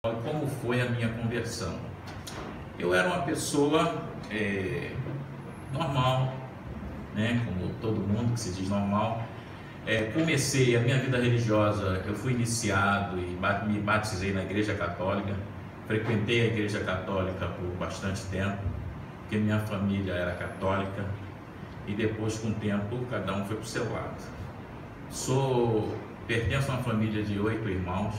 Como foi a minha conversão? Eu era uma pessoa normal, né? Como todo mundo que se diz normal. Comecei a minha vida religiosa, eu fui iniciado e me batizei na Igreja Católica. Frequentei a Igreja Católica por bastante tempo, porque minha família era católica. E depois, com o tempo, cada um foi para o seu lado. Pertenço a uma família de 8 irmãos,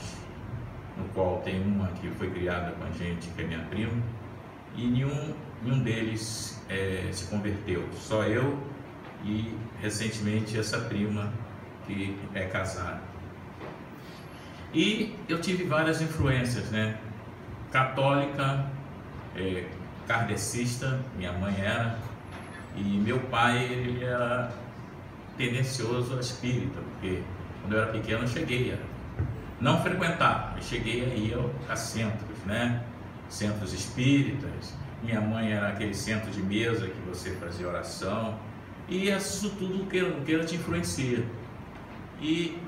no qual tem uma que foi criada com a gente, que é minha prima, e nenhum deles se converteu, só eu e recentemente essa prima que é casada. E eu tive várias influências, né? Católica, kardecista, minha mãe era, e meu pai ele era tendencioso a espírita, porque quando eu era pequeno eu cheguei a não frequentar, eu cheguei a ir a centros, né? Centros espíritas. Minha mãe era aquele centro de mesa que você fazia oração, e isso tudo queira te influencia. E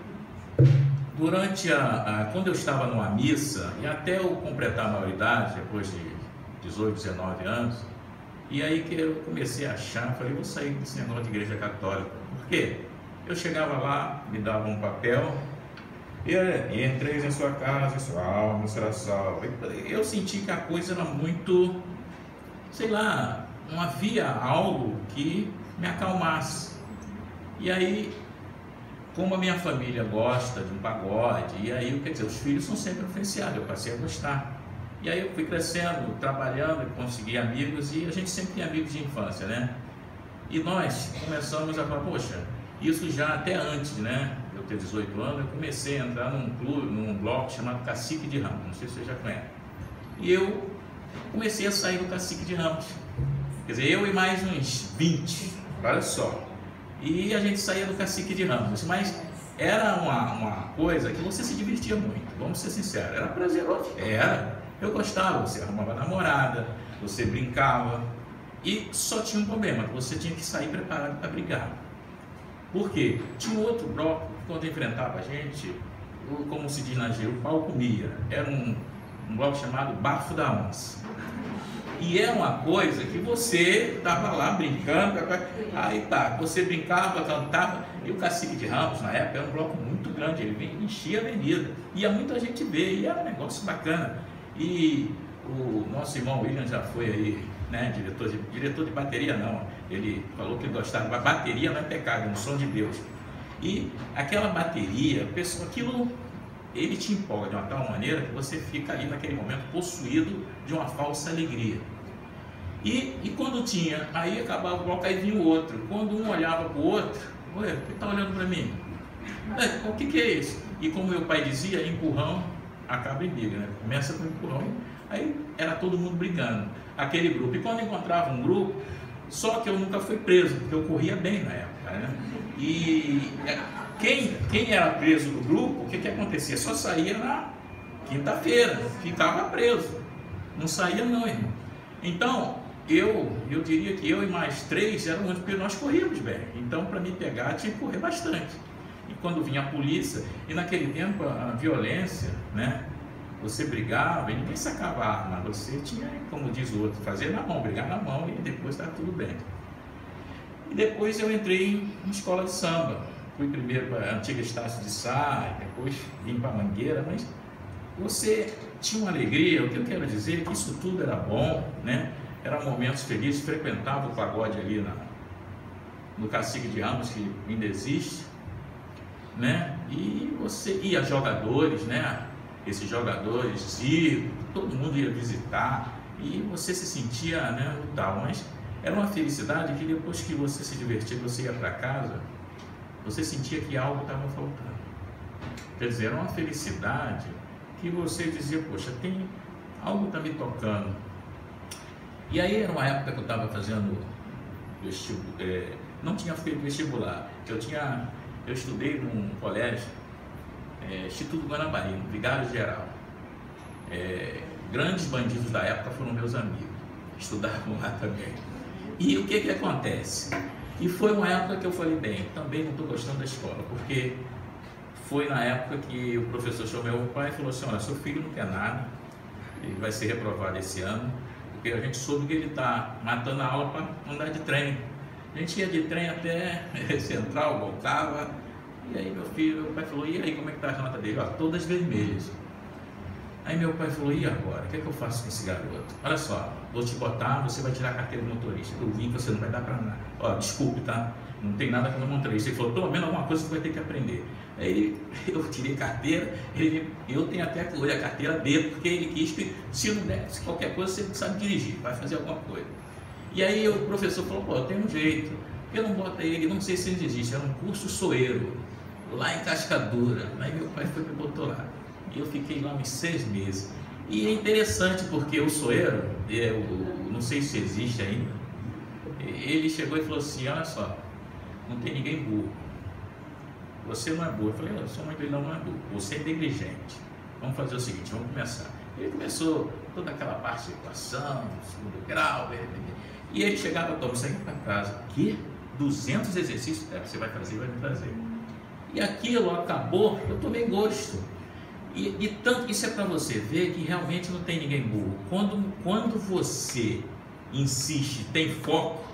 durante quando eu estava numa missa, e até eu completar a maioridade, depois de 18, 19 anos, e aí que eu comecei a achar, falei, vou sair desse negócio de igreja católica. Por quê? Eu chegava lá, me dava um papel, e entreis em sua casa, e sua alma será salva. Eu senti que a coisa era muito, sei lá, não havia algo que me acalmasse. E aí, como a minha família gosta de um pagode, e aí, quer dizer, os filhos são sempre influenciados, eu passei a gostar. E aí eu fui crescendo, trabalhando, consegui amigos, e a gente sempre tem amigos de infância, né? E nós começamos a falar, poxa, isso já até antes, né? Eu ter 18 anos, eu comecei a entrar num clube, num bloco chamado Cacique de Ramos, não sei se você já conhece. E eu comecei a sair do Cacique de Ramos, quer dizer, eu e mais uns 20, olha só. E a gente saía do Cacique de Ramos, mas era uma coisa que você se divertia muito, vamos ser sinceros, era prazeroso, era. Eu gostava, você arrumava namorada, você brincava, e só tinha um problema, que você tinha que sair preparado para brigar. Por quê? Tinha um outro bloco que quando enfrentava a gente, como se diz na gíria, o pau comia. Era um bloco chamado Bafo da Onça. E é uma coisa que você estava lá brincando, aí tá, você brincava, cantava, e o Cacique de Ramos, na época, era um bloco muito grande, ele enchia a avenida, ia muita gente ver, e era um negócio bacana. E o nosso irmão William já foi aí, né, diretor de bateria não, ele falou que ele gostava, mas bateria não é pecado, é um som de Deus. E aquela bateria, aquilo, ele te empolga de uma tal maneira que você fica ali naquele momento possuído de uma falsa alegria. E quando tinha, aí acabava o bloco, aí vinha o outro, quando um olhava para o outro, ué, o que está olhando para mim? O que é isso? E como meu pai dizia, empurrão acaba em briga, né? Começa com empurrão, aí era todo mundo brigando, aquele grupo. E quando encontrava um grupo, só que eu nunca fui preso, porque eu corria bem na época, né? E quem era preso do grupo, o que acontecia? Só saía na quinta-feira, ficava preso, não saía não, irmão. Então, eu diria que eu e mais 3 eram muito, porque nós corríamos bem, então para me pegar tinha que correr bastante. E quando vinha a polícia, e naquele tempo a violência, né? Você brigava e ninguém sacava a arma, você tinha, como diz o outro, fazer na mão, brigar na mão e depois estava tudo bem. E depois eu entrei em escola de samba, fui primeiro para a antiga Estácio de Sá, depois vim para a Mangueira, mas você tinha uma alegria. O que eu quero dizer é que isso tudo era bom, né? Eram momentos felizes, frequentava o pagode ali no Cacique de Ramos, que ainda existe, né? E você ia jogadores, né? Esses jogadores, Zico, todo mundo ia visitar e você se sentia, né, tal, mas era uma felicidade que depois que você se divertia, você ia para casa, você sentia que algo estava faltando. Quer dizer, era uma felicidade que você dizia, poxa, tem algo está me tocando. E aí era uma época que eu estava fazendo vestibular, não tinha feito vestibular, eu estudei num colégio, Instituto Guanabara, no Vigário Geral. Grandes bandidos da época foram meus amigos, estudavam lá também. E o que acontece? E foi uma época que eu falei, bem, também não estou gostando da escola, porque foi na época que o professor chamou meu pai e falou assim, olha, seu filho não quer nada, ele vai ser reprovado esse ano, porque a gente soube que ele está matando a aula para andar de trem. A gente ia de trem até Central, voltava, e aí meu pai falou, e aí como é que está a nota dele? Ó, todas vermelhas. Aí meu pai falou, e agora? O que é que eu faço com esse garoto? Olha só, vou te botar, você vai tirar a carteira do motorista. Eu vi que você não vai dar para nada. Ó, desculpe, tá? Não tem nada com o motorista. Ele falou, pelo menos alguma coisa você vai ter que aprender. Aí eu tirei carteira, eu tenho até hoje a carteira dele, porque ele quis que, se não der, se qualquer coisa, você sabe dirigir, vai fazer alguma coisa. E aí o professor falou, pô, tem um jeito, eu não boto ele, não sei se ele existe, era um curso soeiro, lá em Cascadura. Aí meu pai foi e me botou lá. E eu fiquei lá uns 6 meses. E é interessante porque o soeiro, não sei se existe ainda, ele chegou e falou assim, olha só, não tem ninguém burro. Você não é burro. Eu falei, sua mãe não é burro, você é negligente. Vamos fazer o seguinte, vamos começar. Ele começou toda aquela parte de equação, segundo grau, e ele chegava, toma, saindo para casa, que 200 exercícios, você vai fazer, vai me trazer. E aquilo acabou, eu tomei gosto. E tanto isso é para você ver que realmente não tem ninguém burro. Quando você insiste, tem foco,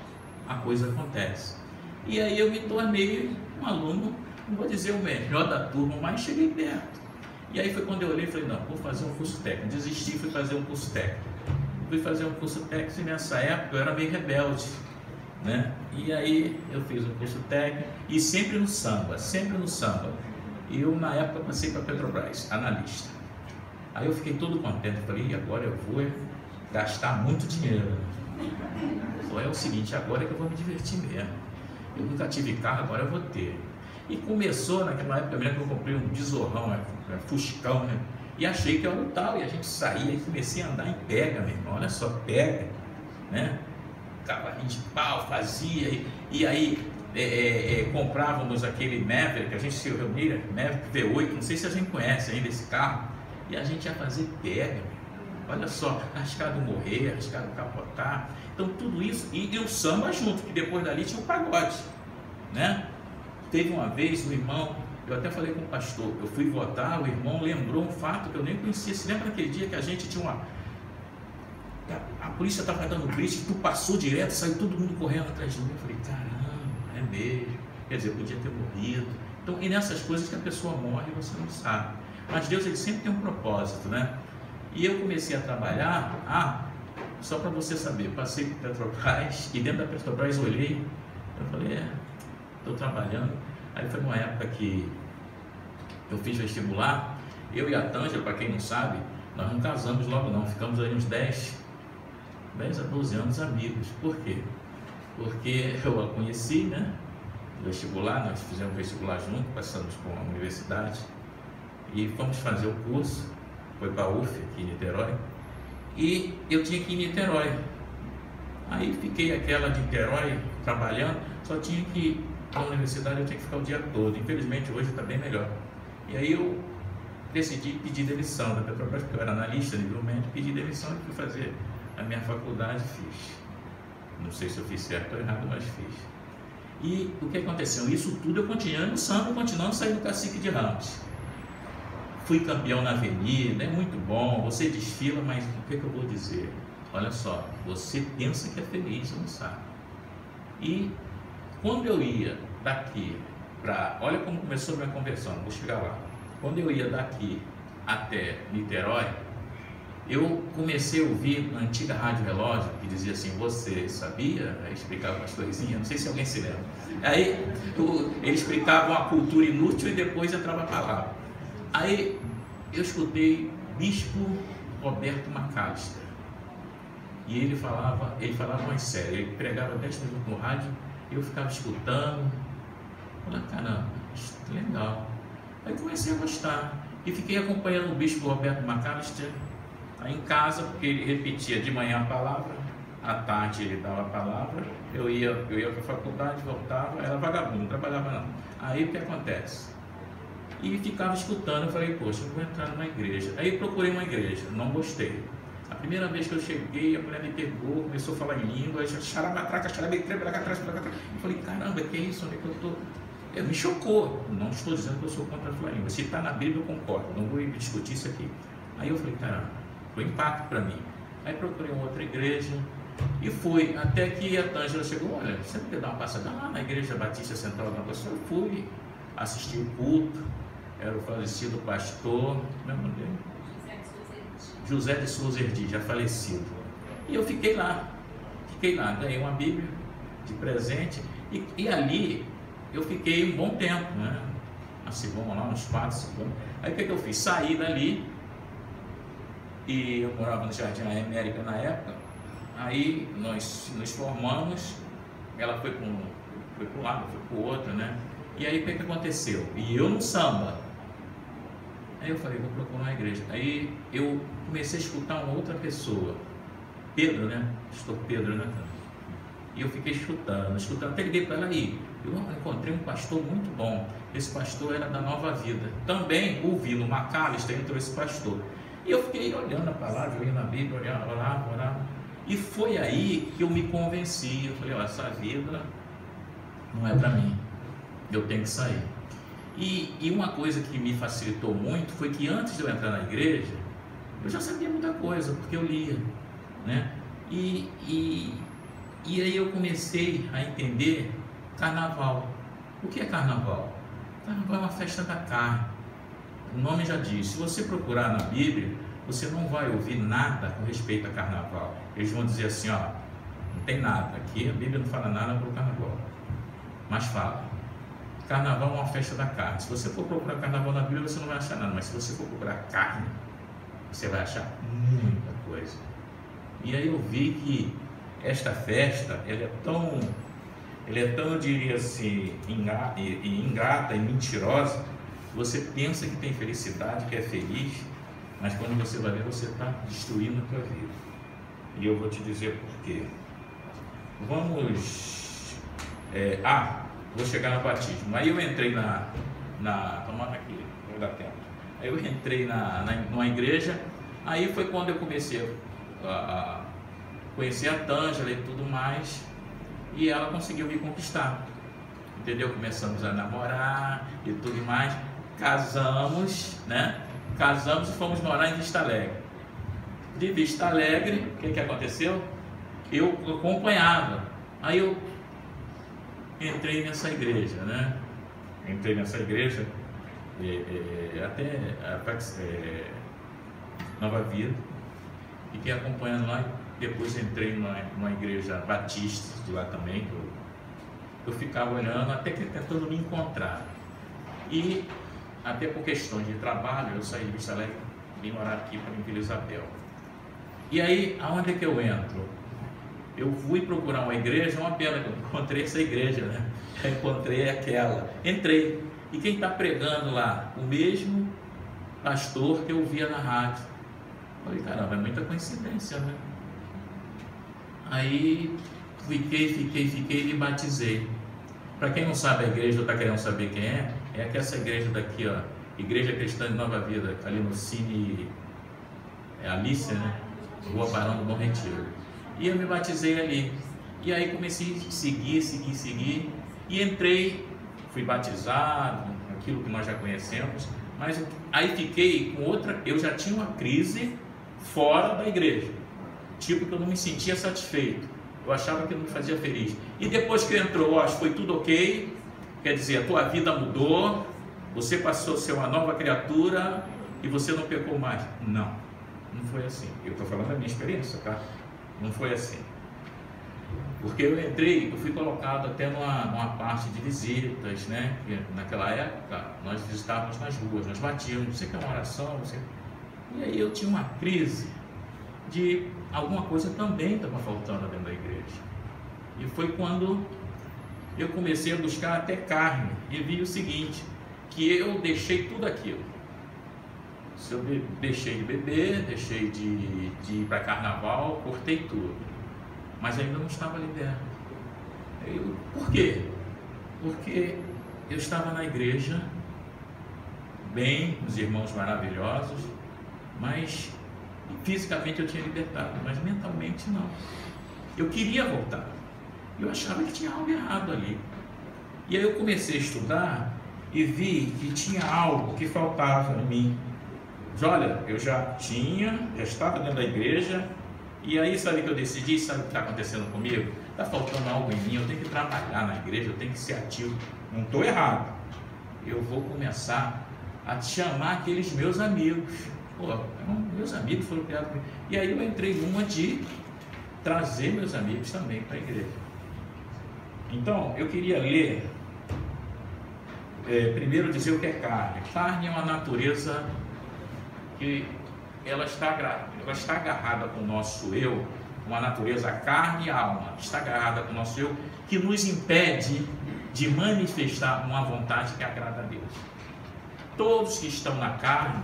a coisa acontece. E aí eu me tornei um aluno, não vou dizer o melhor da turma, mas cheguei perto. E aí foi quando eu olhei e falei, não, vou fazer um curso técnico. Desisti e fui fazer um curso técnico. Fui fazer um curso técnico e nessa época eu era meio rebelde, né? E aí eu fiz um curso técnico e sempre no samba, sempre no samba. Eu, na época, passei para a Petrobras, analista. Aí eu fiquei todo contente, falei, e agora eu vou gastar muito dinheiro. Falei, é o seguinte, agora é que eu vou me divertir mesmo. Eu nunca tive carro, agora eu vou ter. E começou, naquela época, eu me lembro que eu comprei um Besorrão, Fuscão, né? E achei que era o tal, e a gente saía e comecei a andar em pega, meu irmão, olha só, pega, né? Cavalinho de pau, fazia, e aí... comprávamos aquele Maverick, a gente se reunia, Maverick V8, não sei se a gente conhece ainda esse carro, e a gente ia fazer pega, olha só, arriscado morrer, arriscado capotar, então tudo isso, e o samba junto, que depois dali tinha o pagode, né? Teve uma vez um irmão, eu até falei com o pastor, eu fui votar, o irmão lembrou um fato que eu nem conhecia. Se lembra aquele dia que a gente tinha a polícia estava dando blitz, tu passou direto, saiu todo mundo correndo atrás de mim, eu falei, caramba, é mesmo, quer dizer, eu podia ter morrido. Então, e nessas coisas que a pessoa morre, você não sabe, mas Deus, ele sempre tem um propósito, né? E eu comecei a trabalhar, só para você saber, passei por Petrobras, e dentro da Petrobras eu olhei, eu falei, estou trabalhando. Aí foi uma época que eu fiz vestibular, eu e a Tângela, para quem não sabe, nós não casamos logo não, ficamos aí uns 10 a 12 anos amigos. Por quê? Porque eu a conheci, né? Vestibular, nós fizemos vestibular junto, passamos por uma universidade e fomos fazer o curso, foi para a UF, aqui em Niterói, e eu tinha que ir em Niterói. Aí fiquei aquela de Niterói trabalhando, só tinha que ir para a universidade, eu tinha que ficar o dia todo. Infelizmente hoje está bem melhor. E aí eu decidi pedir demissão da Petrobras, porque eu era analista, nível médio, pedi demissão e fui fazer a minha faculdade, fiz. Não sei se eu fiz certo ou errado, mas fiz. E o que aconteceu? Isso tudo eu continuei no samba, continuando saindo do Cacique de Ramos. Fui campeão na avenida, é muito bom, você desfila, mas o que eu vou dizer? Olha só, você pensa que é feliz, não sabe. E quando eu ia daqui para... Olha como começou a minha conversão, vou chegar lá. Quando eu ia daqui até Niterói, eu comecei a ouvir na antiga Rádio Relógio, que dizia assim, você sabia? Aí explicava umas coisinhas, não sei se alguém se lembra. Aí eles explicavam a cultura inútil e depois entrava a palavra. Aí eu escutei Bispo Roberto Macalister. E ele falava mais sério, ele pregava 10 minutos no rádio, e eu ficava escutando. Falei, caramba, isso é legal. Aí comecei a gostar e fiquei acompanhando o Bispo Roberto Macalister aí em casa, porque ele repetia de manhã a palavra, à tarde ele dava a palavra, eu ia para a faculdade, voltava, era vagabundo, não trabalhava não. Aí o que acontece? E ficava escutando, eu falei, poxa, eu vou entrar numa igreja. Aí procurei uma igreja, não gostei. A primeira vez que eu cheguei, a mulher me pegou, começou a falar em língua, xarabatraca, xarabetre, pra cá atrás, pra cá atrás. Eu falei, caramba, que é isso? Onde é que eu estou? Me chocou. Não estou dizendo que eu sou contra a falar língua. Se está na Bíblia, eu concordo. Não vou discutir isso aqui. Aí eu falei, caramba, foi impacto para mim. Aí procurei uma outra igreja e fui, até que a Tângela chegou, olha, você não quer dar uma passada lá na Igreja Batista Central da Pessoa? Eu fui, assisti o culto, era o falecido pastor, meu nome dele? José de Souza Erdi, já falecido. E eu fiquei lá, ganhei uma Bíblia de presente, e ali eu fiquei um bom tempo, né? Assim, vamos lá, uns 4, 5 anos. Aí o que eu fiz? Saí dali, e eu morava no Jardim América na época. Aí nós nos formamos, ela foi para um lado, foi para o outro, né? E aí o que aconteceu? E eu no samba. Aí eu falei, vou procurar uma igreja. Aí eu comecei a escutar uma outra pessoa, Pedro, né? Pastor Pedro, né? E eu fiquei escutando, até liguei para ela aí. Eu encontrei um pastor muito bom. Esse pastor era da Nova Vida. Também ouvindo Macalester, entrou esse pastor. E eu fiquei olhando a palavra, olhando a Bíblia, orava. E foi aí que eu me convenci. Eu falei, ó, essa vida não é para mim. Eu tenho que sair. E uma coisa que me facilitou muito foi que antes de eu entrar na igreja, eu já sabia muita coisa, porque eu lia, né? E aí eu comecei a entender carnaval. O que é carnaval? Carnaval é uma festa da carne. O nome já diz. Se você procurar na Bíblia, você não vai ouvir nada com respeito a carnaval. Eles vão dizer assim, ó, não tem nada. Aqui a Bíblia não fala nada para o carnaval. Mas fala. Carnaval é uma festa da carne. Se você for procurar carnaval na Bíblia, você não vai achar nada. Mas se você for procurar carne, você vai achar muita coisa. E aí eu vi que esta festa, ela é tão, eu diria assim, ingrata e mentirosa. Você pensa que tem felicidade, que é feliz, mas quando você vai ver, você está destruindo a tua vida. E eu vou te dizer por quê. Vou chegar no batismo. Aí eu entrei tomando aqui, não dá tempo. Aí eu entrei numa igreja. Aí foi quando eu comecei a conhecer a Tângela e tudo mais. E ela conseguiu me conquistar. Entendeu? Começamos a namorar e tudo mais. Casamos, né? Casamos e fomos morar em Vista Alegre. De Vista Alegre, o que aconteceu? Eu acompanhava. Aí eu entrei nessa igreja, né? Até Nova Vida. Fiquei acompanhando lá. Depois entrei numa igreja batista de lá também. Eu ficava olhando, até que tentando me encontrar. E até por questões de trabalho, eu saí de Vista Alegre e vim morar aqui para Vila Isabel. E aí, aonde é que eu entro? Eu fui procurar uma igreja, uma pena que eu encontrei essa igreja, né? Eu encontrei aquela. Entrei. E quem está pregando lá? O mesmo pastor que eu via na rádio. Falei, caramba, é muita coincidência, né? Aí fiquei e me batizei. Para quem não sabe a igreja ou está querendo saber quem é que essa igreja daqui, ó, Igreja Cristã de Nova Vida, ali no Cine Alice, né? Rua Barão do Bom Retiro. E eu me batizei ali. E aí comecei a seguir. E entrei, fui batizado, aquilo que nós já conhecemos. Mas aí fiquei com outra, eu já tinha uma crise fora da igreja. Tipo que eu não me sentia satisfeito. Eu achava que não me fazia feliz. E depois que entrou, ó, foi tudo ok. Quer dizer, a tua vida mudou. Você passou a ser uma nova criatura e você não pecou mais. Não foi assim. Eu estou falando da minha experiência, tá? Não foi assim. Porque eu fui colocado até numa parte de visitas, né? Que naquela época nós visitávamos nas ruas, nós batíamos, você quer uma oração, E aí eu tinha uma crise de alguma coisa também estava faltando dentro da igreja. E foi quando eu comecei a buscar até carne e vi o seguinte, que eu deixei tudo aquilo. Eu deixei de beber, deixei de ir para carnaval, cortei tudo. Mas ainda não estava liberto. Por quê? Porque eu estava na igreja, bem, os irmãos maravilhosos, mas fisicamente eu tinha libertado, mas mentalmente não. Eu queria voltar. Eu achava que tinha algo errado ali. E aí eu comecei a estudar e vi que tinha algo que faltava em mim. olha, eu já estava dentro da igreja, e aí sabe o que eu decidi? Sabe o que está acontecendo comigo? Está faltando algo em mim, eu tenho que trabalhar na igreja, eu tenho que ser ativo. Não estou errado. Eu vou começar a chamar aqueles meus amigos. Pô, meus amigos foram criados comigo. E aí eu entrei numa de trazer meus amigos também para a igreja. Então, eu queria ler, primeiro dizer o que é carne. Carne é uma natureza que ela está agarrada com o nosso eu, uma natureza carne e alma, está agarrada com o nosso eu, que nos impede de manifestar uma vontade que agrada a Deus. Todos que estão na carne,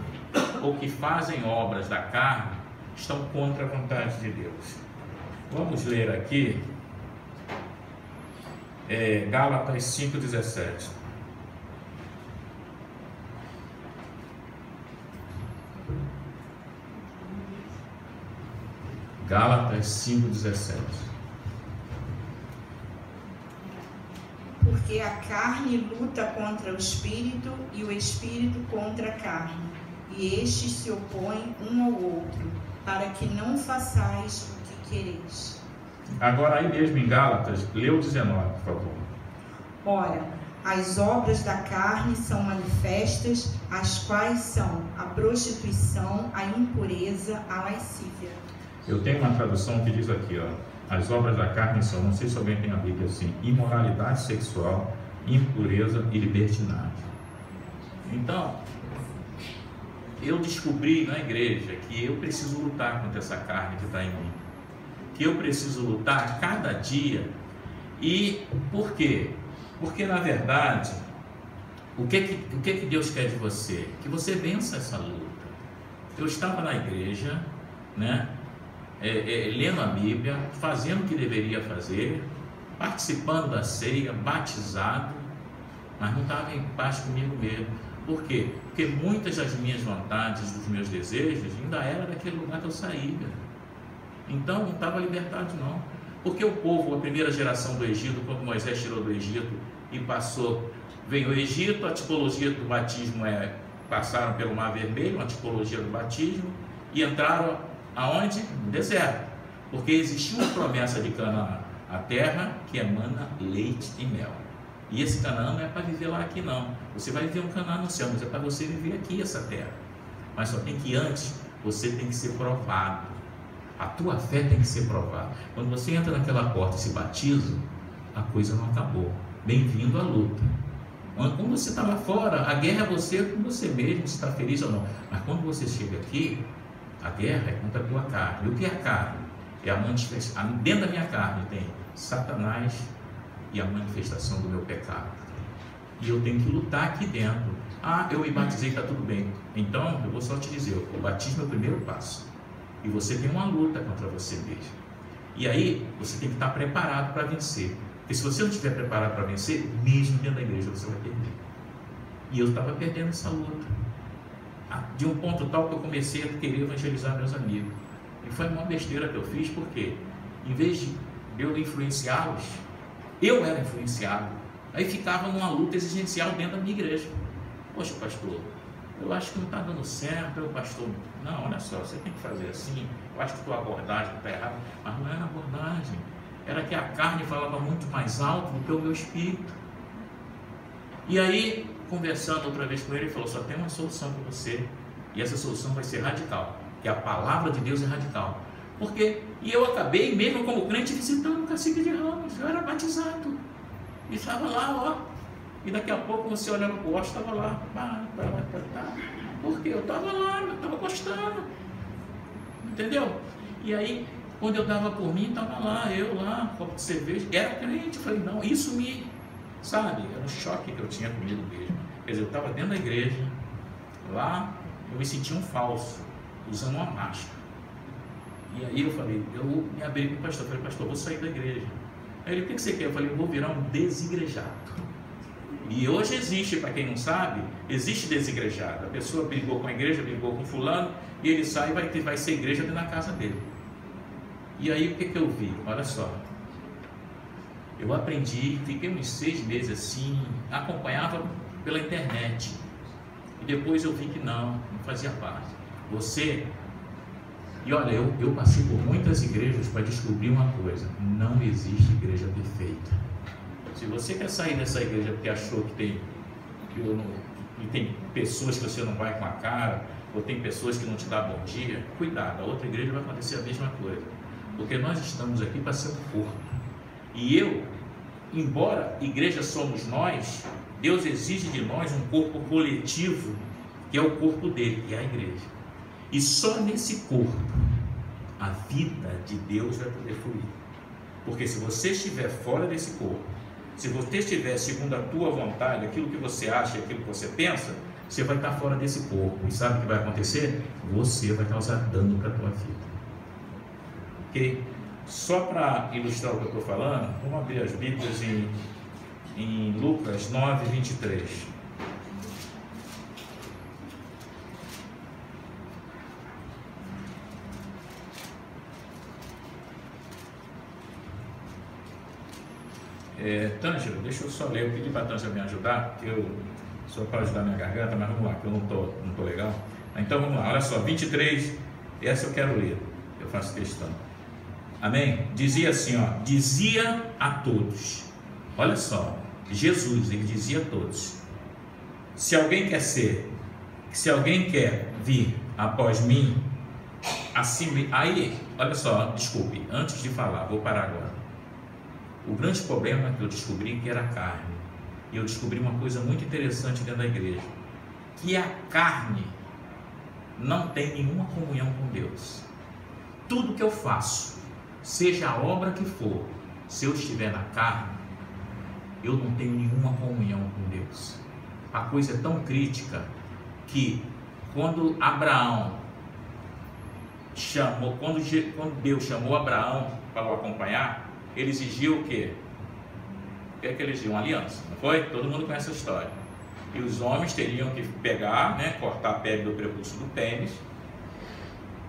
ou que fazem obras da carne, estão contra a vontade de Deus. Vamos ler aqui, Gálatas 5,17. Gálatas 5,17. Porque a carne luta contra o espírito e o espírito contra a carne, e estes se opõem um ao outro, para que não façais o que quereis. Agora aí mesmo em Gálatas, lê o 19, por favor. Ora, as obras da carne são manifestas, as quais são a prostituição, a impureza, a lascívia. Eu tenho uma tradução que diz aqui, ó, as obras da carne são, não sei se alguém tem a Bíblia assim, imoralidade sexual, impureza e libertinagem. Então, eu descobri na igreja que eu preciso lutar contra essa carne que está em mim, que eu preciso lutar a cada dia. E por quê? Porque na verdade, o que Deus quer de você? Que você vença essa luta. Eu estava na igreja, né? Lendo a Bíblia, fazendo o que deveria fazer, participando da ceia, batizado, mas não estava em paz comigo mesmo. Por quê? Porque muitas das minhas vontades, dos meus desejos, ainda era daquele lugar que eu saí. Então não estava libertado não. Porque o povo, a primeira geração do Egito, quando Moisés tirou do Egito e veio o Egito, a tipologia do batismo passaram pelo Mar Vermelho, uma tipologia do batismo, e entraram aonde? No deserto. Porque existia uma promessa de Canaã, a terra que emana leite e mel. E esse Canaã não é para viver lá aqui não. Você vai viver um Canaã no céu, mas é para você viver aqui essa terra. Mas só tem que antes, você tem que ser provado. A tua fé tem que ser provada. Quando você entra naquela porta e se batiza, a coisa não acabou. Bem-vindo à luta. Quando você está lá fora, a guerra é você com você mesmo, se está feliz ou não. Mas quando você chega aqui, a guerra é contra a tua carne. E o que é a carne? É a manifestação. Dentro da minha carne tem Satanás e a manifestação do meu pecado. E eu tenho que lutar aqui dentro. Ah, eu me batizei, está tudo bem. Então, eu vou só te dizer, o batismo é o primeiro passo. E você tem uma luta contra você mesmo. E aí, você tem que estar preparado para vencer. Porque se você não estiver preparado para vencer, mesmo dentro da igreja, você vai perder. E eu estava perdendo essa luta. De um ponto tal que eu comecei a querer evangelizar meus amigos. E foi uma besteira que eu fiz, porque em vez de eu influenciá-los, eu era influenciado. Aí ficava numa luta existencial dentro da minha igreja. Poxa, pastor, eu acho que não está dando certo. O pastor, não, olha só, você tem que fazer assim. Eu acho que a tua abordagem está errada. Mas não era abordagem. Era que a carne falava muito mais alto do que o meu espírito. E aí, conversando outra vez com ele, ele falou, só tem uma solução para você. E essa solução vai ser radical. Que a palavra de Deus é radical. Porque, e eu acabei, mesmo como crente, visitando o Cacique de Ramos. Eu era batizado. E estava lá, ó. E daqui a pouco você olhava para o osso, estava lá. Porque eu estava lá, eu estava gostando. Entendeu? E aí, quando eu dava por mim, estava lá, eu lá, copo de cerveja. Era crente. Eu falei, não, isso me... Sabe? Era um choque que eu tinha comigo mesmo. Quer dizer, eu estava dentro da igreja. Lá, eu me sentia um falso, usando uma máscara. E aí eu falei, eu me abri com o pastor. Eu falei, pastor, eu vou sair da igreja. Aí ele, o que você quer? Eu falei, eu vou virar um desigrejado. E hoje existe, para quem não sabe, existe desigrejado. A pessoa brigou com a igreja, brigou com fulano, e ele sai e vai ser igreja dentro da casa dele. E aí o que eu vi? Olha só. Eu aprendi, fiquei uns 6 meses assim, acompanhava pela internet. E depois eu vi que não fazia parte. Você... E olha, eu passei por muitas igrejas para descobrir uma coisa: não existe igreja perfeita. Se você quer sair dessa igreja porque achou que tem pessoas que você não vai com a cara, ou tem pessoas que não te dão bom dia, cuidado, a outra igreja vai acontecer a mesma coisa. Porque nós estamos aqui para ser um corpo. E embora igreja somos nós, Deus exige de nós um corpo coletivo, que é o corpo dele, que é a igreja. E só nesse corpo a vida de Deus vai poder fluir. Porque se você estiver fora desse corpo, se você estiver segundo a tua vontade, aquilo que você acha, aquilo que você pensa, você vai estar fora desse corpo. E sabe o que vai acontecer? Você vai causar dano para a tua vida. Ok? Só para ilustrar o que eu estou falando, vamos abrir as Bíblias em Lucas 9, 23. Tângelo, deixa eu só ler, eu pedi para a Tângelo me ajudar, só para ajudar minha garganta, mas vamos lá, que eu não tô legal. Então vamos lá, olha só, 23, essa eu quero ler, eu faço questão. Amém? Dizia assim, ó, dizia a todos, olha só, Jesus, ele dizia a todos: se alguém quer vir após mim, assim, aí, olha só, desculpe, antes de falar, vou parar agora. O grande problema que eu descobri que era a carne. E eu descobri uma coisa muito interessante dentro da igreja, que a carne não tem nenhuma comunhão com Deus. Tudo que eu faço, seja a obra que for, se eu estiver na carne, eu não tenho nenhuma comunhão com Deus. A coisa é tão crítica que quando Deus chamou Abraão para o acompanhar, ele exigiu o quê? O que é que ele exigiu? Uma aliança, não foi? Todo mundo conhece a história. E os homens teriam que pegar, cortar a pele do prepúcio do pênis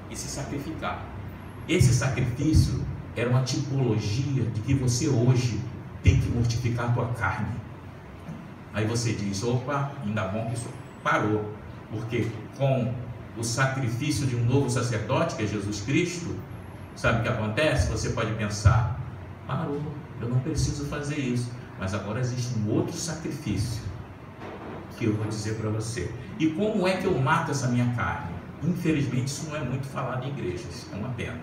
e se sacrificar. Esse sacrifício era uma tipologia de que você hoje tem que mortificar a tua carne. Aí você diz: opa, ainda bom que isso parou, porque com o sacrifício de um novo sacerdote, que é Jesus Cristo, sabe o que acontece? Você pode pensar: parou, eu não preciso fazer isso. Mas agora existe um outro sacrifício que eu vou dizer para você. E como é que eu mato essa minha carne? Infelizmente isso não é muito falado em igrejas, é uma pena.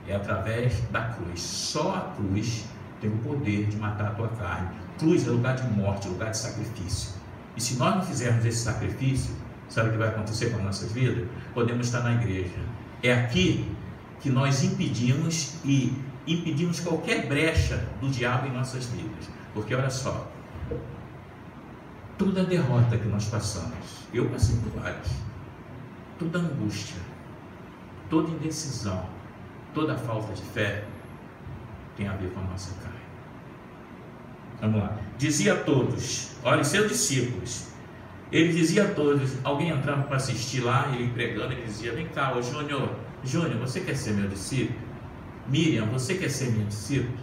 É através da cruz. Só a cruz tem o poder de matar a tua carne. Cruz é lugar de morte, lugar de sacrifício. E se nós não fizermos esse sacrifício, sabe o que vai acontecer com as nossas vidas? Podemos estar na igreja. É aqui que nós impedimos qualquer brecha do diabo em nossas vidas. Porque olha só, toda derrota que nós passamos, eu passei por várias, toda angústia, toda indecisão, toda falta de fé tem a ver com a nossa carne. Vamos lá. Dizia a todos, olha, seus discípulos, ele dizia a todos, alguém entrava para assistir lá, ele pregando, ele dizia: vem cá, ô Júnior, você quer ser meu discípulo? Miriam, você quer ser minha discípula?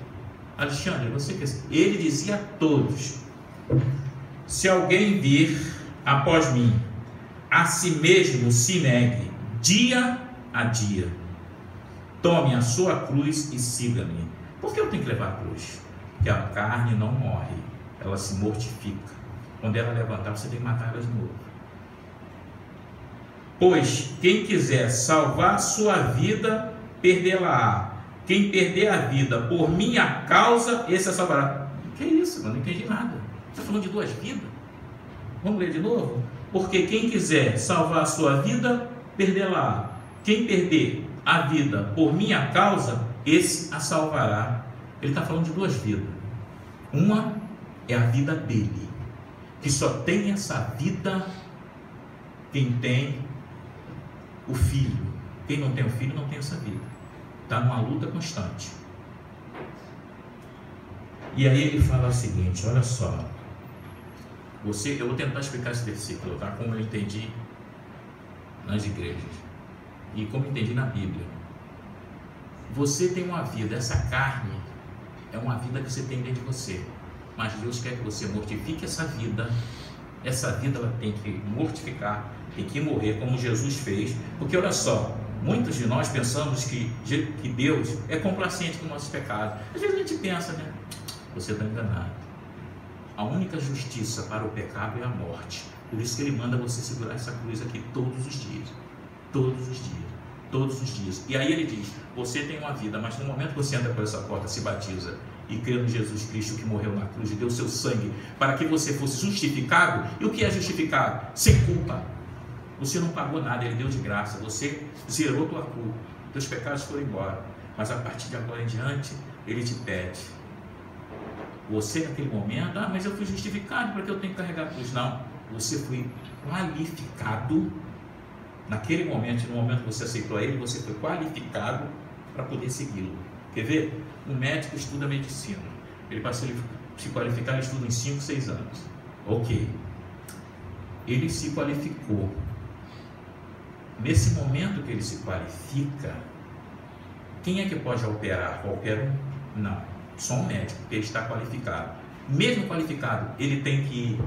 Alexandre, você quer ser? Ele dizia a todos: se alguém vir após mim, a si mesmo se negue, dia a dia, tome a sua cruz e siga-me. Por que eu tenho que levar a cruz? Porque a carne não morre, ela se mortifica. Quando ela levantar, você tem que matar ela de novo. Pois quem quiser salvar sua vida, perdê-la-á. Quem perder a vida por minha causa, esse a salvará. Que isso? Eu não entendi nada. Está falando de duas vidas? Vamos ler de novo? Porque quem quiser salvar a sua vida, perdê-la-á. Quem perder a vida por minha causa, esse a salvará. Ele está falando de duas vidas. Uma é a vida dele, que só tem essa vida quem tem o filho. Quem não tem o filho não tem essa vida. Está numa luta constante. E aí ele fala o seguinte, olha só, eu vou tentar explicar esse versículo, tá? Como eu entendi nas igrejas e como eu entendi na Bíblia. Você tem uma vida, essa carne é uma vida que você tem dentro de você, mas Deus quer que você mortifique essa vida ela tem que mortificar tem que morrer como Jesus fez, porque olha só, muitos de nós pensamos que Deus é complacente com nossos pecados. Às vezes a gente pensa, né? Você está enganado. A única justiça para o pecado é a morte. Por isso que Ele manda você segurar essa cruz aqui todos os dias. Todos os dias. Todos os dias. E aí Ele diz, você tem uma vida, mas no momento que você entra por essa porta, se batiza e crê no Jesus Cristo que morreu na cruz e deu seu sangue para que você fosse justificado. E o que é justificado? Sem culpa. Você não pagou nada, Ele deu de graça. Você zerou tua culpa. Teus pecados foram embora. Mas a partir de agora em diante, Ele te pede. Você naquele momento, mas eu fui justificado porque eu tenho que carregar a cruz. Não, você foi qualificado. Naquele momento, no momento que você aceitou a Ele, você foi qualificado para poder segui-lo. Quer ver? Um médico estuda medicina. Ele, para se qualificar, ele estuda em 5, 6 anos. Ok. Ele se qualificou. Nesse momento que ele se qualifica, quem é que pode operar? Qualquer um? Não. Só um médico, porque ele está qualificado. Mesmo qualificado, ele tem que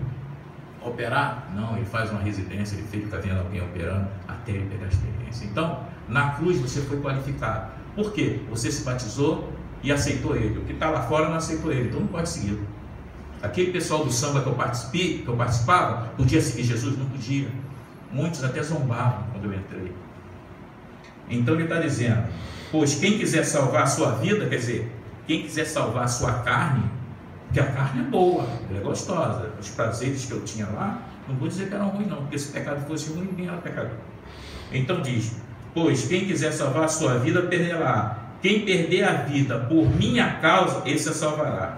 operar? Não, ele faz uma residência, ele fica vendo alguém operando até ele pegar a experiência. Então, na cruz você foi qualificado. Por quê? Você se batizou e aceitou Ele. O que está lá fora não aceitou Ele, então não pode segui-lo. Aquele pessoal do samba que eu participava, podia seguir Jesus? Não podia. Muitos até zombavam quando eu entrei. Então ele está dizendo, pois quem quiser salvar a sua vida, quer dizer, quem quiser salvar a sua carne, porque a carne é boa, ela é gostosa. Os prazeres que eu tinha lá, não vou dizer que eram ruins não, porque se o pecado fosse ruim, ninguém era pecador. Então diz, pois quem quiser salvar a sua vida, perderá. Quem perder a vida por minha causa, esse a salvará.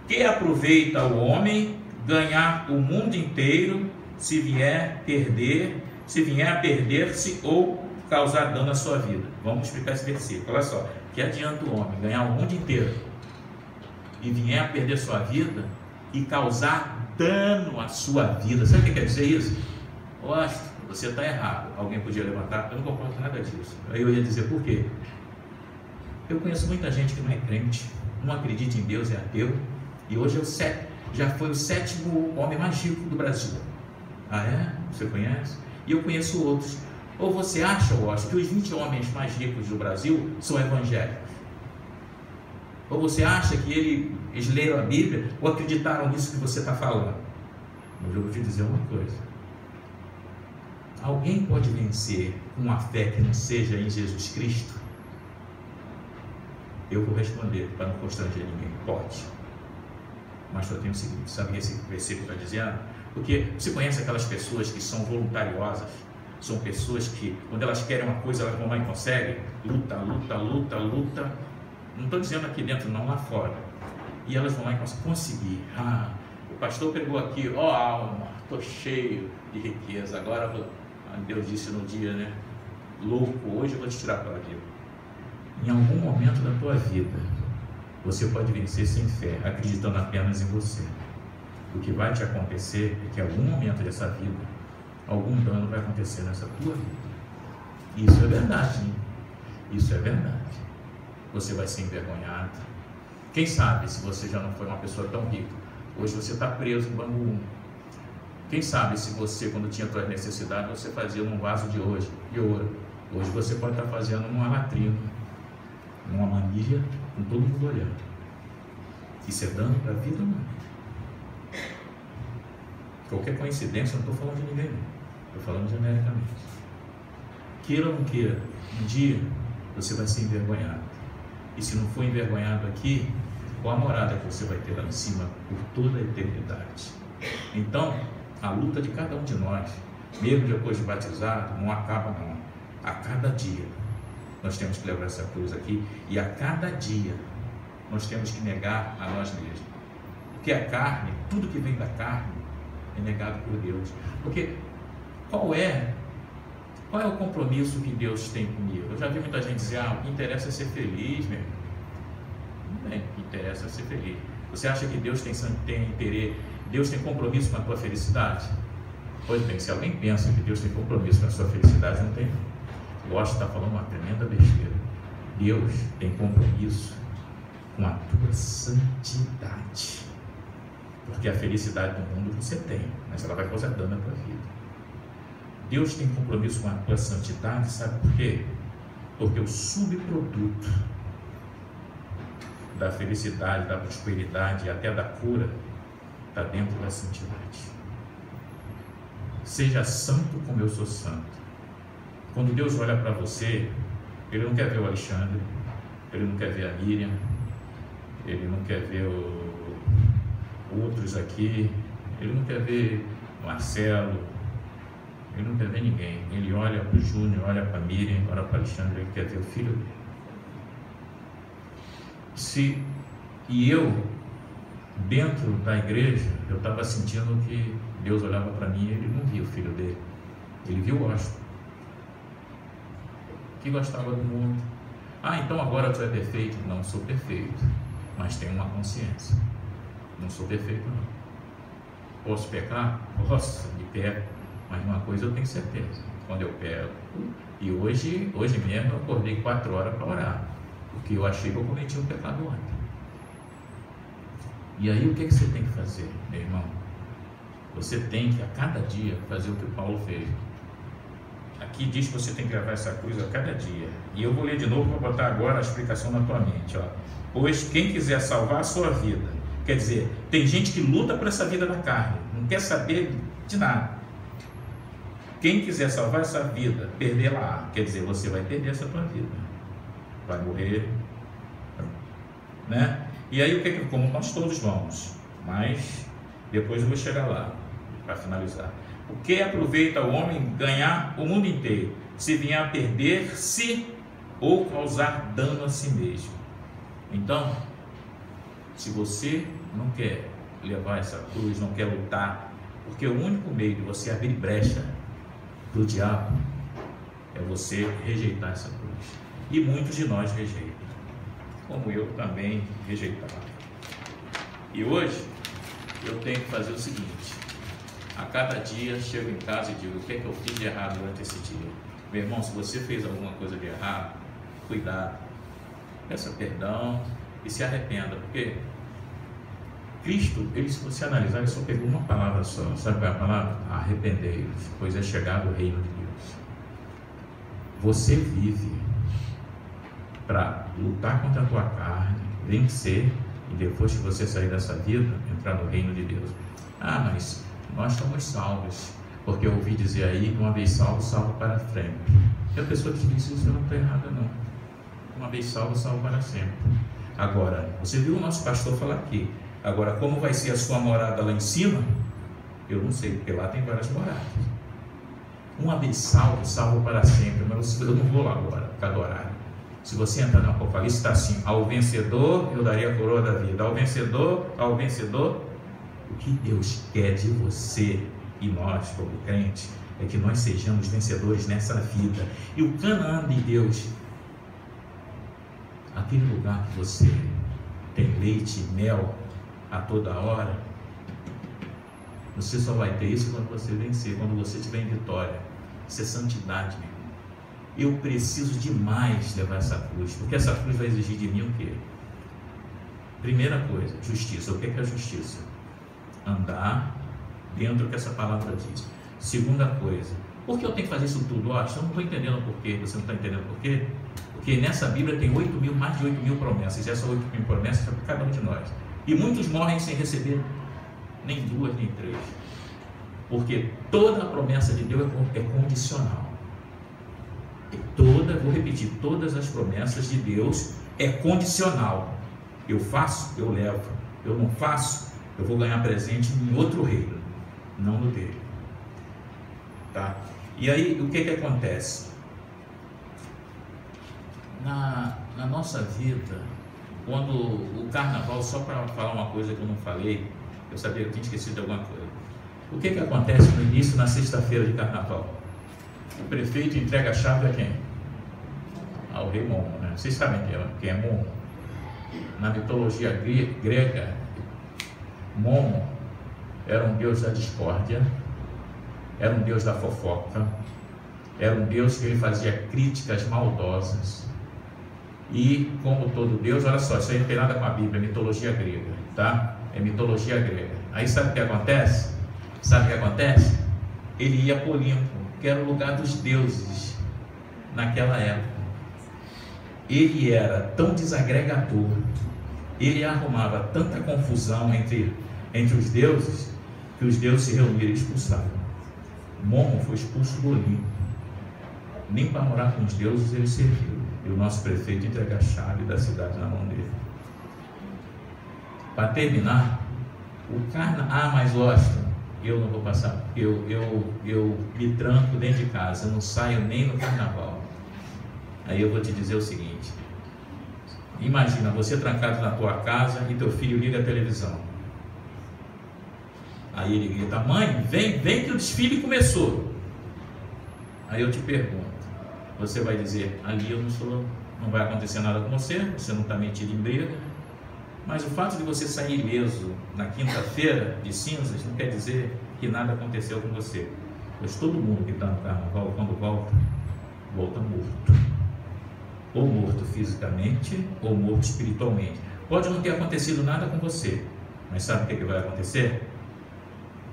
Que aproveita o homem ganhar o mundo inteiro, se vier a perder-se ou causar dano à sua vida? Vamos explicar esse versículo. Olha só, que adianta o homem ganhar o mundo inteiro e vier a perder sua vida e causar dano à sua vida? Sabe o que quer dizer isso? Lógico, você está errado. Alguém podia levantar, eu não concordo com nada disso. Aí eu ia dizer por quê? Eu conheço muita gente que não é crente, não acredita em Deus, é ateu, e hoje já foi o 7º homem mais rico do Brasil. Ah é? Você conhece? E eu conheço outros. Ou você acha, Washington, que os 20 homens mais ricos do Brasil são evangélicos? Ou você acha que eles leram a Bíblia ou acreditaram nisso que você está falando? Mas eu vou te dizer uma coisa. Alguém pode vencer com uma fé que não seja em Jesus Cristo? Eu vou responder para não constranger ninguém. Pode. Mas só tem o seguinte, sabe o que esse versículo está dizendo? Porque você conhece aquelas pessoas que são voluntariosas? São pessoas que, quando elas querem uma coisa, elas vão lá e conseguem. Luta. Não estou dizendo aqui dentro, não, lá fora. E elas vão lá e conseguir. O pastor pregou aqui, alma, estou cheio de riqueza. Agora, Deus disse no dia, né? Louco, hoje eu vou te tirar para aqui. Em algum momento da tua vida, você pode vencer sem fé, acreditando apenas em você. O que vai te acontecer é que em algum momento dessa vida, algum dano vai acontecer nessa tua vida. Isso é verdade, hein? Isso é verdade. Você vai ser envergonhado. Quem sabe se você já não foi uma pessoa tão rica, hoje você está preso no Bangu 1. Quem sabe se você, quando tinha suas necessidades, você fazia num vaso de ouro. Hoje você pode estar fazendo numa latrina, numa manilha, com todo mundo olhando. Isso é dano para a vida ou não? Qualquer coincidência, eu não estou falando de ninguém, estou falando genericamente. Queira ou não queira, um dia você vai ser envergonhado. E se não for envergonhado aqui, qual a morada que você vai ter lá em cima por toda a eternidade? Então, a luta de cada um de nós, mesmo depois de batizado, não acaba não. A cada dia nós temos que levar essa cruz aqui, e a cada dia nós temos que negar a nós mesmos. Porque a carne, tudo que vem da carne, é negado por Deus. Porque qual é o compromisso que Deus tem comigo? Eu já vi muita gente dizer, o que interessa é ser feliz, meu irmão. Não é o que interessa é ser feliz. Você acha que Deus tem interesse, Deus tem compromisso com a tua felicidade? Pois bem, se alguém pensa que Deus tem compromisso com a sua felicidade, não tem. Gosto de estar falando uma tremenda besteira. Deus tem compromisso com a tua santidade. Porque a felicidade do mundo você tem, mas ela vai causar dano na tua vida. Deus tem compromisso com a tua santidade, sabe por quê? Porque o subproduto da felicidade, da prosperidade e até da cura está dentro da santidade. Seja santo como eu sou santo. Quando Deus olha para você, Ele não quer ver o Alexandre, Ele não quer ver a Miriam, Ele não quer ver outros aqui, Ele não quer ver o Marcelo, Ele não quer ver ninguém. Ele olha para o Júnior, olha para a Miriam, olha para o Alexandre, Ele quer ver o filho dele. E eu, dentro da igreja, eu estava sentindo que Deus olhava para mim e Ele não via o filho dele, Ele viu o Washington, que gostava do mundo. Então agora tu é perfeito? Não sou perfeito, mas tenho uma consciência. Não sou perfeito não. Posso pecar? Posso, me pego, mas uma coisa eu tenho certeza, quando eu pego, e hoje mesmo eu acordei 4 horas para orar, porque eu achei que eu cometi um pecado ontem. E aí o que você tem que fazer, meu irmão? Você tem que a cada dia fazer o que o Paulo fez. Aqui diz que você tem que gravar essa cruz a cada dia. E eu vou ler de novo, vou botar agora a explicação na tua mente. Pois quem quiser salvar a sua vida, quer dizer, tem gente que luta por essa vida da carne, não quer saber de nada. Quem quiser salvar essa vida, perdê-la, quer dizer, você vai perder essa tua vida, vai morrer, né? E aí o que é, como nós todos vamos, mas depois eu vou chegar lá para finalizar. O que aproveita o homem ganhar o mundo inteiro, se vier a perder-se ou causar dano a si mesmo? Então, se você não quer levar essa cruz, não quer lutar, porque o único meio de você abrir brecha para o diabo é você rejeitar essa cruz. E muitos de nós rejeitam, como eu também rejeitava. E hoje eu tenho que fazer o seguinte: a cada dia chego em casa e digo, o que é que eu fiz de errado durante esse dia? Meu irmão, se você fez alguma coisa de errado, cuidado, peça perdão e se arrependa, porque Cristo, ele, se você analisar, ele só pegou uma palavra só. Sabe qual é a palavra? Arrependei-vos, pois é chegado o reino de Deus. Você vive para lutar contra a tua carne, vencer, e depois que você sair dessa vida, entrar no reino de Deus. Mas nós estamos salvos, porque eu ouvi dizer aí que uma vez salvo, salvo para frente. E a pessoa que diz isso não está errada não. Uma vez salvo, salvo para sempre. Agora, você viu o nosso pastor falar aqui. Agora, como vai ser a sua morada lá em cima? Eu não sei, porque lá tem várias moradas. Uma vez salvo, salvo para sempre. Mas eu não vou lá agora, por causa do horário. Se você entrar no Apocalipse, está assim: ao vencedor eu darei a coroa da vida. Ao vencedor. O que Deus quer de você e nós, como crente, é que nós sejamos vencedores nessa vida. E o Canaã de Deus, aquele lugar que você tem leite e mel a toda hora, você só vai ter isso quando você vencer, quando você estiver em vitória. Isso é santidade, meu irmão. Eu preciso demais levar essa cruz, porque essa cruz vai exigir de mim o quê? Primeira coisa, justiça. O que é a justiça? Andar dentro do que essa palavra diz. Segunda coisa, por que eu tenho que fazer isso tudo? Eu não estou entendendo por quê. Você não está entendendo por quê? Porque nessa Bíblia tem mais de 8 mil promessas, e essas 8 mil promessas são para cada um de nós. E muitos morrem sem receber nem 2, nem 3. Porque toda a promessa de Deus é condicional. Vou repetir, todas as promessas de Deus é condicional. Eu faço, eu levo. Eu não faço, eu vou ganhar presente em outro reino, não no dele. Tá? E aí, o que acontece? Na nossa vida, quando o carnaval, só para falar uma coisa que eu não falei, eu sabia que eu tinha esquecido de alguma coisa. O que acontece no início, na sexta-feira de carnaval? O prefeito entrega a chave a quem? Ao rei Momo, né? Vocês sabem quem é Momo? Na mitologia grega, Momo era um deus da discórdia, era um deus da fofoca, era um deus que ele fazia críticas maldosas. E como todo deus, olha só, isso aí não tem nada com a Bíblia, é mitologia grega, tá? É mitologia grega. Aí sabe o que acontece? Ele ia para o Olimpo. O porque era o lugar dos deuses naquela época. Ele era tão desagregador, ele arrumava tanta confusão entre os deuses, que os deuses se reuniram e expulsaram. Momo foi expulso do Olimpo. Nem para morar com os deuses ele serviu. E o nosso prefeito entrega a chave da cidade na mão dele. Para terminar, mas lógico, eu não vou passar, eu me tranco dentro de casa, eu não saio nem no carnaval. Aí eu vou te dizer o seguinte: imagina você trancado na tua casa e teu filho liga a televisão. Aí ele grita: mãe, vem que o desfile começou. Aí eu te pergunto, você vai dizer: ali eu não vai acontecer nada com você, você não está metido em briga. Mas o fato de você sair ileso na quinta-feira de cinzas não quer dizer que nada aconteceu com você. Pois todo mundo que está no carnaval, quando volta morto. Ou morto fisicamente, ou morto espiritualmente. Pode não ter acontecido nada com você, mas sabe o que vai acontecer?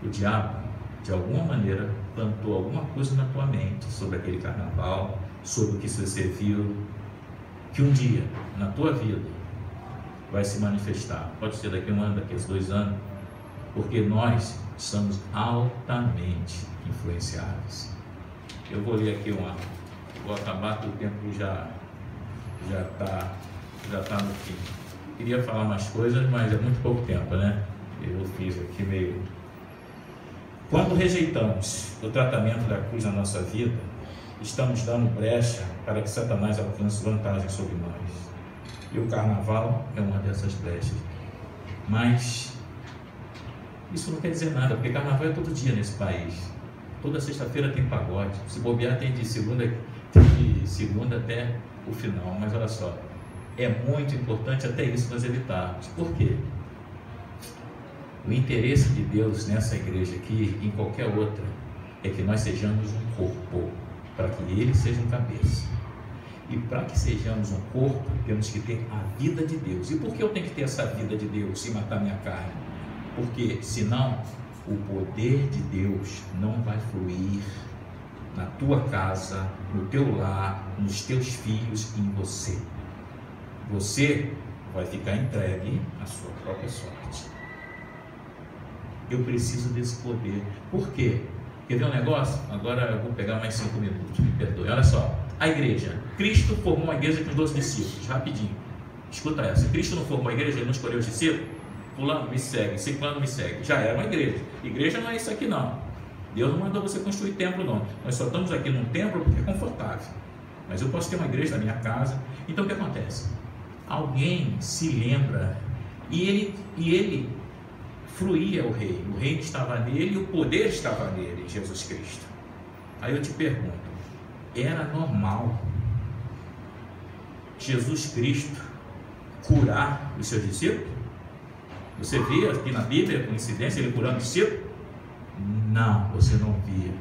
O diabo, de alguma maneira, plantou alguma coisa na tua mente sobre aquele carnaval, sobre o que você viu, que um dia, na tua vida, vai se manifestar. Pode ser daqui a 1 ano, daqui a 2 anos, porque nós somos altamente influenciáveis. Eu vou ler aqui vou acabar que o tempo já está no fim. Queria falar mais coisas, mas é muito pouco tempo, né? Eu fiz aqui meio... Quando rejeitamos o tratamento da cruz na nossa vida, estamos dando brecha para que Satanás alcance vantagem sobre nós. E o carnaval é uma dessas brechas. Mas isso não quer dizer nada, porque carnaval é todo dia nesse país. Toda sexta-feira tem pagode. Se bobear, tem de segunda até o final. Mas olha só, é muito importante até isso nós evitarmos. Por quê? O interesse de Deus nessa igreja aqui, em qualquer outra, é que nós sejamos um corpo, para que Ele seja um cabeça. E para que sejamos um corpo, temos que ter a vida de Deus. E por que eu tenho que ter essa vida de Deus e matar minha carne? Porque senão o poder de Deus não vai fluir na tua casa, no teu lar, nos teus filhos e em você. Você vai ficar entregue à sua própria sorte. Eu preciso desse poder. Por quê? Quer ver um negócio? Agora eu vou pegar mais 5 minutos, me perdoe. Olha só, a igreja. Cristo formou uma igreja com 12 discípulos. Rapidinho, escuta essa. Cristo não formou a igreja, Ele não escolheu os discípulos? Fulano me segue, ciclano me segue. Já era uma igreja. Igreja não é isso aqui não. Deus não mandou você construir templo não. Nós só estamos aqui num templo porque é confortável. Mas eu posso ter uma igreja na minha casa. Então o que acontece? Alguém se lembra e ele fluía o reino estava nele e o poder estava nele, Jesus Cristo. Aí eu te pergunto, era normal Jesus Cristo curar os seus discípulos? Você via aqui na Bíblia, coincidência, ele curando os discípulos? Não, você não via,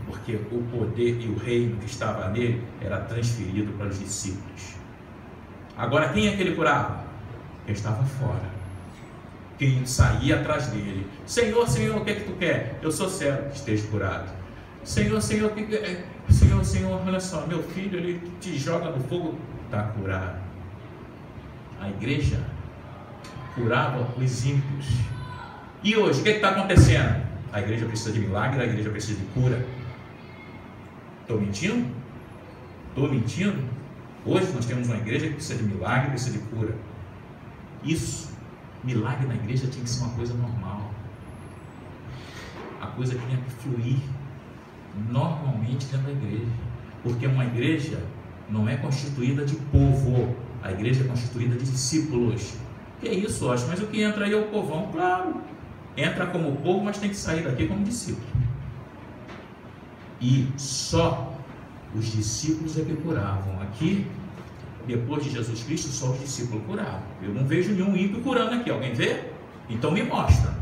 porque o poder e o reino que estava nele era transferido para os discípulos. Agora quem é que ele curava? Quem estava fora. Quem saía atrás dele: Senhor, Senhor, o que é que tu quer? Eu sou cego, esteja curado. Senhor, Senhor, o que é? Senhor, olha só, meu filho, ele te joga no fogo, está curado. A igreja curava os ímpios. E hoje, o que está acontecendo? A igreja precisa de milagre, a igreja precisa de cura. Estou mentindo? Estou mentindo? Hoje nós temos uma igreja que precisa de milagre, precisa de cura. Isso, milagre na igreja tinha que ser uma coisa normal. A coisa tinha que fluir normalmente dentro da igreja. Porque uma igreja não é constituída de povo, a igreja é constituída de discípulos. Que é isso, Oxe? Mas o que entra aí é o povão. Claro, entra como povo, mas tem que sair daqui como discípulo. E só os discípulos é que curavam. Aqui, depois de Jesus Cristo, só os discípulos curavam. Eu não vejo nenhum ímpio curando aqui. Alguém vê? Então me mostra.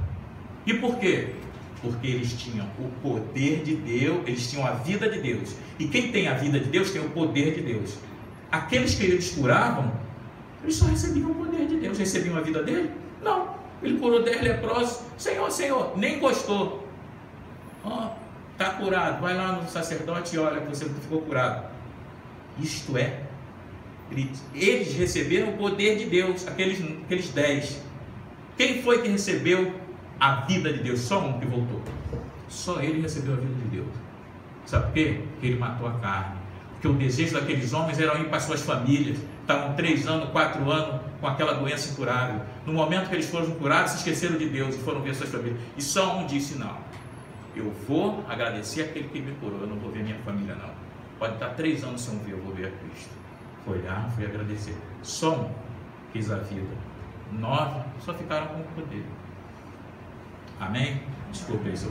E por quê? Porque eles tinham o poder de Deus, eles tinham a vida de Deus. E quem tem a vida de Deus tem o poder de Deus. Aqueles que eles curavam, eles só recebiam o poder de Deus. Recebiam a vida dele? Não. Ele curou 10 leprosos. Senhor, Senhor, nem gostou. está curado, vai lá no sacerdote e olha que você ficou curado. Isto é, eles receberam o poder de Deus, aqueles 10. Quem foi que recebeu a vida de Deus? Só um que voltou. Só ele recebeu a vida de Deus. Sabe por quê? Porque ele matou a carne. Porque o desejo daqueles homens era ir para suas famílias. Estavam 3 anos, 4 anos com aquela doença incurável. No momento que eles foram curados, se esqueceram de Deus e foram ver suas famílias. E só um disse: não, eu vou agradecer aquele que me curou, eu não vou ver minha família não. Pode estar 3 anos sem ver, eu vou ver a Cristo. Foi lá, foi agradecer. Só um quis a vida. 9 só ficaram com o poder. Amém? Desculpe isso.